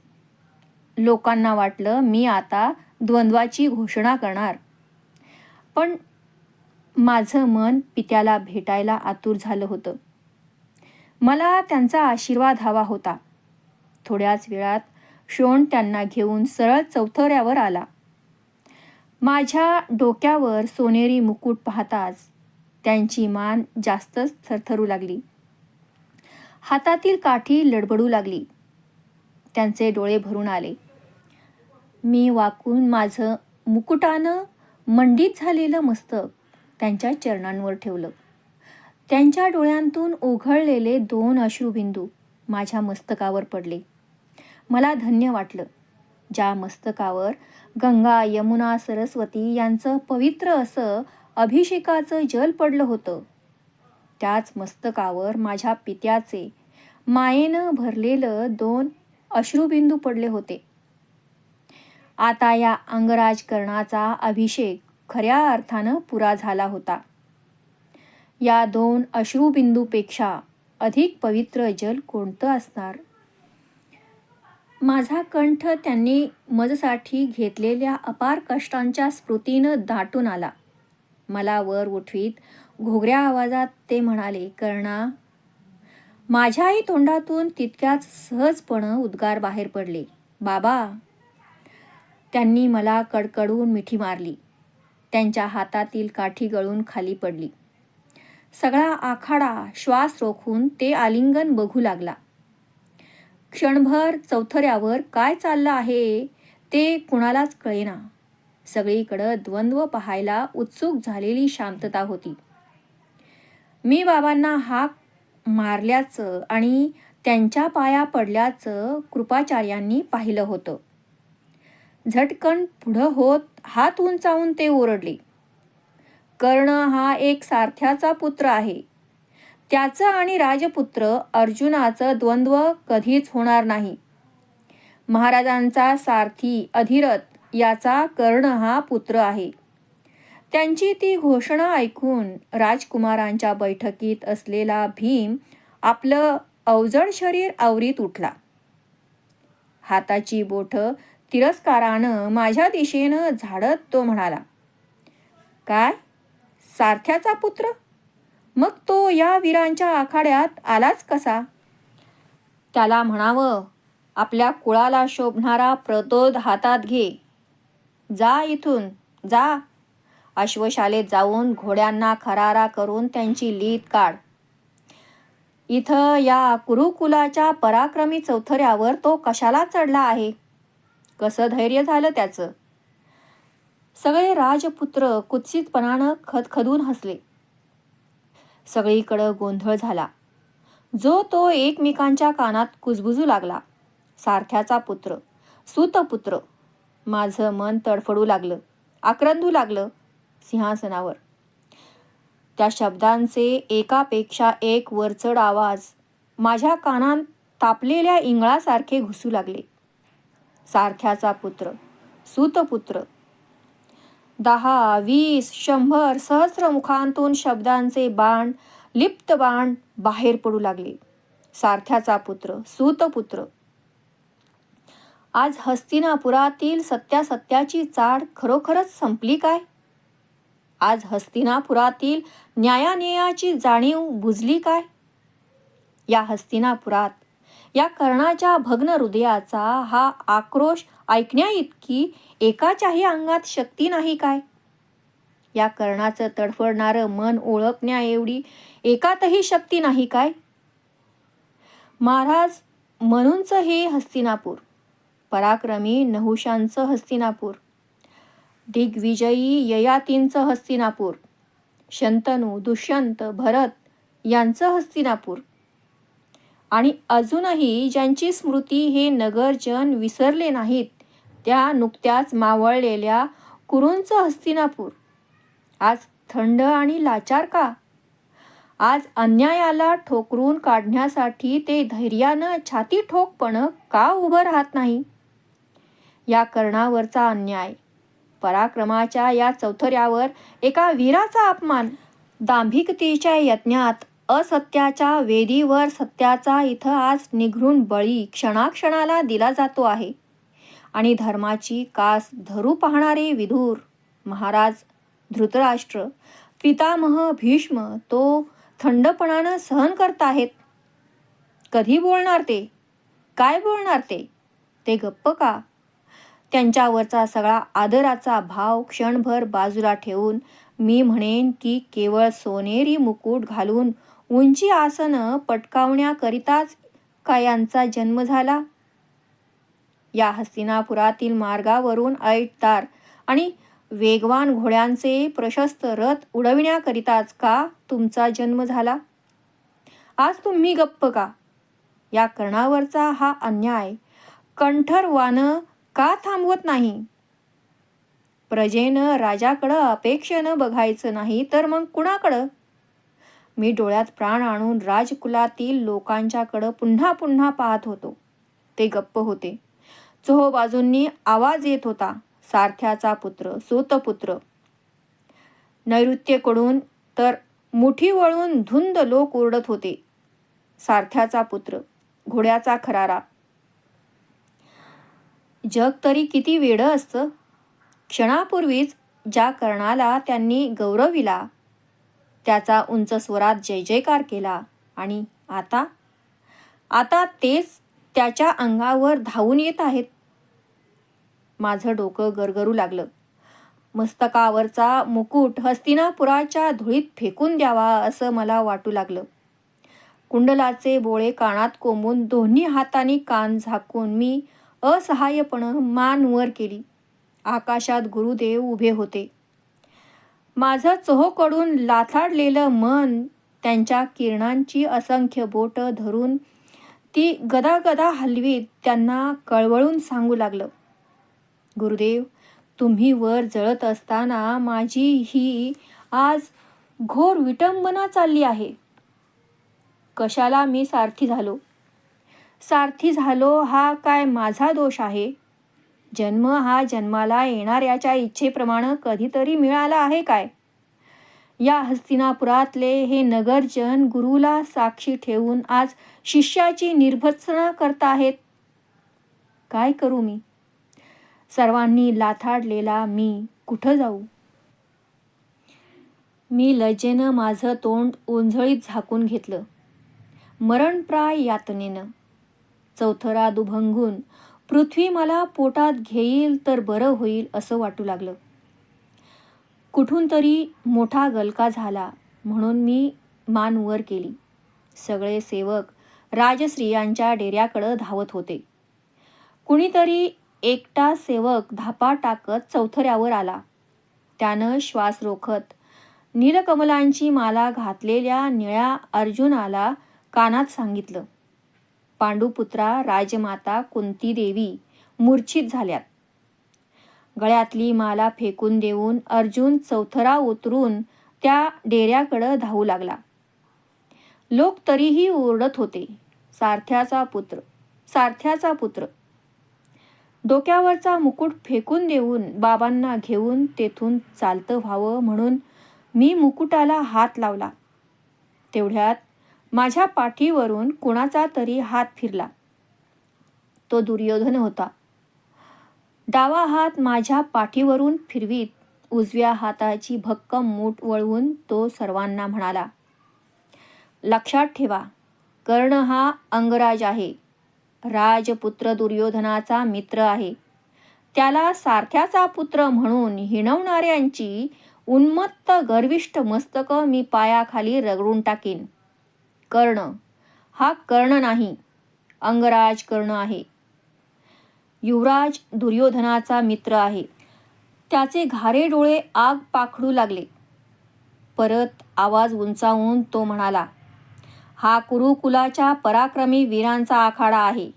Speaker 1: लोकांना वाटलं मी आता द्वंद्वाची घोषणा करणार. पण माझं मन पित्याला भेटायला आतुर झालं होतं. मला त्यांचा आशीर्वाद हवा होता. थोड्याच वेळात शोण त्यांना घेऊन सरळ चौथऱ्यावर आला. माझ्या डोक्यावर सोनेरी मुकुट पाहताच त्यांची मान जास्तच थरथरू लागली. हातातील काठी लडबडू लागली. त्यांचे डोळे भरून आले. मी वाकून माझं मुकुटानं मंडित झालेलं मस्तक त्यांच्या चरणांवर ठेवलं. त्यांच्या डोळ्यांतून ओघळलेले 2 अश्रुबिंदू माझ्या मस्तकावर पडले. मला धन्य वाटलं. ज्या मस्तकावर गंगा, यमुना, सरस्वती यांचं पवित्र असं अभिषेकाचं जल पडलं होतं, त्याच मस्तकावर माझ्या पित्याचे मायेनं भरलेलं 2 अश्रुबिंदू पडले होते. आता या अंगराजकरणाचा अभिषेक खऱ्या अर्थानं पुरा झाला होता. या 2 अश्रुबिंदूपेक्षा अधिक पवित्र जल कोणतं असणार? माझा कंठ त्यांनी मजसाठी घेतलेल्या अपार कष्टांच्या स्मृतीनं दाटून आला. मला वर उठवीत घोगऱ्या आवाजात ते म्हणाले, कर्णा. माझ्याही तोंडातून तितक्याच सहजपणं उद्गार बाहेर पडले, बाबा. त्यांनी मला कडकडून मिठी मारली. त्यांच्या हातातील काठी गळून खाली पडली. सगळा आखाडा श्वास रोखून ते आलिंगन बघू लागला. क्षणभर चौथऱ्यावर काय चाललं आहे ते कुणालाच कळेना. सगळीकडं द्वंद्व पाहायला उत्सुक झालेली शांतता होती. मी बाबांना हाक मारल्याचं आणि त्यांच्या पाया पडल्याचं कृपाचार्यांनी पाहिलं होतं. झटकन पुढं होत हात उंचावून ते ओरडले, कर्ण हा एक सारथ्याचा पुत्र आहे. त्याचं आणि राजपुत्र अर्जुनाचं द्वंद्व कधीच होणार नाही. महाराजांचा सारथी अधिरथ याचा कर्ण हा पुत्र आहे. त्यांची ती घोषणा ऐकून राजकुमारांच्या बैठकीत असलेला भीम आपलं अवजड शरीर आवरीत उठला. हाताची बोटं तिरस्कारानं माझ्या दिशेनं झाडत तो म्हणाला, काय? सारथ्याचा पुत्र? मग तो या वीरांच्या आखाड्यात आलाच कसा? त्याला म्हणावं, आपल्या कुळाला शोभणारा प्रतोद हातात घे. जा इथून, जा. अश्वशालेत जाऊन घोड्यांना खरारा करून त्यांची लीद काढ. इथं या कुरुकुलाच्या पराक्रमी चौथऱ्यावर तो कशाला चढला आहे? कसं धैर्य झालं त्याचं? सगळे राजपुत्र कुत्सितपणानं खदखदून हसले. सगळीकडं गोंधळ झाला. जो तो एकमेकांच्या कानात कुजबुजू लागला, सारथ्याचा पुत्र, सूतपुत्र. माझं मन तडफडू लागलं, आक्रंदू लागलं सिंहासनावर. त्या शब्दांचे एकापेक्षा एक वरचढ आवाज माझ्या कानात तापलेल्या इंगळासारखे घुसू लागले. सारथ्याचा पुत्र, सूतपुत्र. 10, 20, 100 सहस्र मुखांतून शब्दांचे बाण, लिप्त बाण बाहेर पडू लागले. सारथ्याचा पुत्र, सूतपुत्र. आज हस्तिनापुरातील सत्यासत्याची चाड खरोखरच संपली काय? आज हस्तिनापुरातील न्यायान्यायाची जाणीव बुजली काय? या हस्तिनापुरात या कर्णाच्या भग्न हृदयाचा हा आक्रोश ऐकण्याइतकी एकाच्याही अंगात शक्ती नाही काय? या कर्णाचं तडफडणारं मन ओळखण्या एवढी एकातही शक्ती नाही काय? महाराज म्हणूनच हे हस्तिनापूर, पराक्रमी नहुशांचं हस्तिनापूर, दिग्विजयी ययातींचं हस्तिनापूर, शंतनू, दुष्यंत, भरत यांचं हस्तिनापूर, आणि अजूनही ज्यांची स्मृती हे नगरजन विसरले नाहीत, त्या नुकत्याच मावळलेल्या कुरूंचं हस्तिनापूर आज थंड आणि लाचार का? आज अन्यायाला ठोकरून काढण्यासाठी ते धैर्यानं छाती ठोकपणं का उभं राहत नाही? या कर्णावरचा अन्याय, पराक्रमाच्या या चौथऱ्यावर एका वीराचा अपमान, दांभिकतेच्या यज्ञात असत्याच्या वेदीवर सत्याचा इथं आज निघरून बळी क्षणाक्षणाला दिला जातो आहे. आणि धर्माची कास धरू पाहणारे विदुर, महाराज धृतराष्ट्र, पितामह भीष्म तो थंडपणानं सहन करताहेत. कधी बोलणार ते? काय बोलणार ते? ते गप्प का? त्यांच्यावरचा सगळा आदराचा भाव क्षणभर बाजूला ठेवून मी म्हणेन की केवळ सोनेरी मुकुट घालून उंची आसनं पटकावण्याकरिताच का यांचा जन्म झाला? या हस्तिनापुरातील मार्गावरून ऐटदार आणि वेगवान घोड्यांचे प्रशस्त रथ उडविण्याकरिताच का तुमचा जन्म झाला? आज तुम्ही गप्प का? या कर्णावरचा हा अन्याय कंठरवानं का थांबवत नाही? प्रजेनं राजाकडं अपेक्षेनं बघायचं नाही तर मग कुणाकडं? मी डोळ्यात प्राण आणून राजकुलातील लोकांच्याकडं पुन्हा पुन्हा पाहत होतो. ते गप्प होते. चोहोबाजूंनी आवाज येत होता, सारथ्याचा पुत्र, सूतपुत्र. नैऋत्येकडून तर मुठी वळून धुंद लोक ओरडत होते, सारथ्याचा पुत्र, घोड्याचा खरारा. जग तरी किती वेडं असतं. क्षणापूर्वीच ज्या कर्णाला त्यांनी गौरविला त्याचा उंच स्वरात जय जयकार केला आणि आता तेच त्याच्या अंगावर धावून येत आहेत. माझं डोकं गरगरू लागलं. मस्तकावरचा मुकुट हस्तिनापुराच्या धुळीत फेकून द्यावा असं मला वाटू लागलं. कुंडलाचे बोळे कानात कोंबून दोन्ही हातांनी कान झाकून मी असहाय्यपणे मान वर केली. आकाशात गुरुदेव उभे होते. माझं चोहोकडून लाथाडलेलं मन त्यांच्या किरणांची असंख्य बोटं धरून ती गदागदा हलवीत त्यांना कळवळून सांगू लागलं, गुरुदेव, तुम्ही वर जळत असताना माझी ही आज घोर विटंबना चालली आहे. कशाला मी सारथी झालो? सारथी झालो हा काय माझा दोष आहे? जन्म हा जन्माला येणाऱ्याच्या इच्छेप्रमाणे कधीतरी मिळाला आहे काय? या हस्तिनापुरातले हे नगरजन गुरुला साक्षी ठेवून आज शिष्याची निर्भत्सना करताहेत. काय करू मी? सर्वांनी लाथाडलेला मी कुठं जाऊ? मी लज्जेनं माझं तोंड ओंझळीत झाकून घेतलं. मरणप्राय यातनेनं चौथरा दुभंगून पृथ्वी मला पोटात घेईल तर बरं होईल असं वाटू लागलं. कुठून तरी मोठा गलका झाला म्हणून मी मान वर केली. सगळे सेवक राजश्रियांच्या डेऱ्याकडं धावत होते. कुणीतरी एकटा सेवक धापा टाकत चौथऱ्यावर आला. त्यानं श्वास रोखत नीलकमलांची माला घातलेल्या निळ्या अर्जुनाला कानात सांगितलं, पांडुपुत्रा, राजमाता कुंती देवी मूर्छित झाल्यात. गळ्यातली माला फेकून देऊन अर्जुन चौथरा उतरून त्या डेऱ्याकडं धावू लागला. लोक तरीही ओरडत होते, सारथ्याचा पुत्र, सारथ्याचा पुत्र. डोक्यावरचा मुकुट फेकून देऊन बाबांना घेऊन तेथून चालतं व्हावं म्हणून मी मुकुटाला हात लावला. तेवढ्यात माझ्या पाठीवरून कुणाचा तरी हात फिरला. तो दुर्योधन होता. डावा हात माझ्या पाठीवरून फिरवीत उजव्या हाताची भक्कम मूठ वळवून तो सर्वांना म्हणाला, लक्षात ठेवा, कर्ण हा अंगराज आहे. राजपुत्र दुर्योधनाचा मित्र आहे. त्याला सारथ्याचा पुत्र म्हणून हिणवणाऱ्यांची उन्मत्त गर्विष्ठ मस्तक मी पायाखाली रगडून टाकीन. कर्ण हा कर्ण नाही, अंगराज कर्ण आहे. युवराज दुर्योधनाचा मित्र आहे. त्याचे घारे डोळे आग पाखडू लागले. परत आवाज उंचावून तो म्हणाला, हा कुरुकुलाच्या पराक्रमी वीरांचा आखाडा आहे.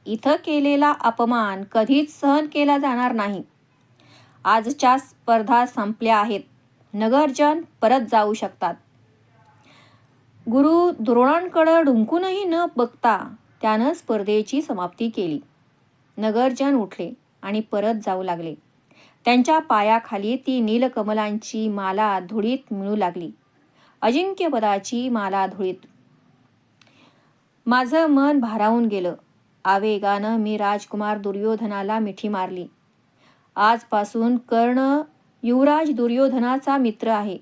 Speaker 1: इथं केलेला अपमान कधीच सहन केला जाणार नाही. आजच्या स्पर्धा संपल्या आहेत. नगरजन परत जाऊ शकतात. गुरु द्रोणांकडे डुंकूनही न बघता त्यानं स्पर्धेची समाप्ती केली. नगरजन उठले आणि परत जाऊ लागले. त्यांच्या पायाखाली ती नीलकमलांची माला धुळीत मिळू लागली. अजिंक्यपदाची माला धुळीत. माझं मन भारावून गेलं. आवेगानं मी राजकुमार दुर्योधनाला मिठी मारली. आजपासून कर्ण युवराज दुर्योधनाचा मित्र आहे.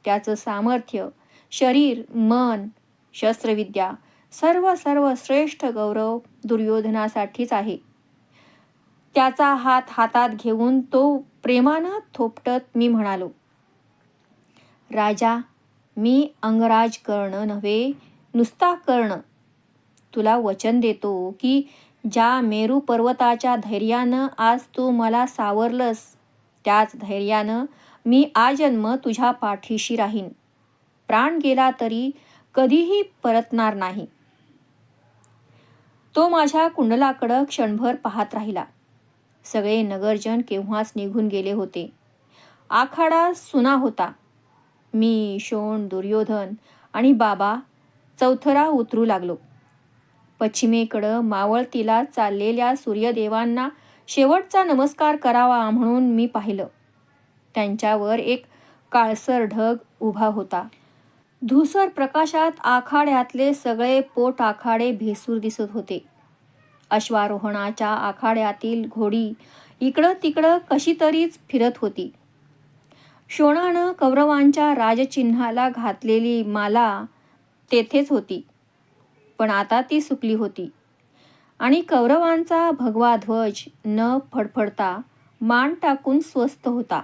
Speaker 1: त्याचं सामर्थ्य, शरीर, मन, शस्त्रविद्या सर्व श्रेष्ठ गौरव दुर्योधनासाठीच आहे. त्याचा हात हातात घेऊन तो प्रेमानं थोपटत मी म्हणालो, राजा, मी अंगराज कर्ण नव्हे, नुसता कर्ण. तुला वचन देतो की ज्या मेरू पर्वताच्या धैर्यानं आज तू मला सावरलंस, त्याच धैर्यानं मी आजन्म तुझ्या पाठीशी राहीन. प्राण गेला तरी कधीही परतणार नाही. तो माझ्या कुंडलाकडं क्षणभर पाहत राहिला. सगळे नगरजन केव्हाच निघून गेले होते. आखाडा सुना होता. मी, शोण, दुर्योधन आणि बाबा चौथरा उतरू लागलो. पश्चिमेकडं मावळतीला चाललेल्या सूर्यदेवांना शेवटचा नमस्कार करावा म्हणून मी पाहिलं. त्यांच्यावर एक काळसर ढग उभा होता. धूसर प्रकाशात आखाड्यातले सगळे पोट आखाडे भेसूर दिसत होते. अश्वारोहणाच्या आखाड्यातील घोडी इकडं तिकडं कशी तरीच फिरत होती. शोणानं कौरवांच्या राजचिन्हाला घातलेली माला तेथेच होती, पण आता ती सुकली होती आणि कौरवांचा भगवा ध्वज न फडफडता मान टाकून स्वस्थ होता.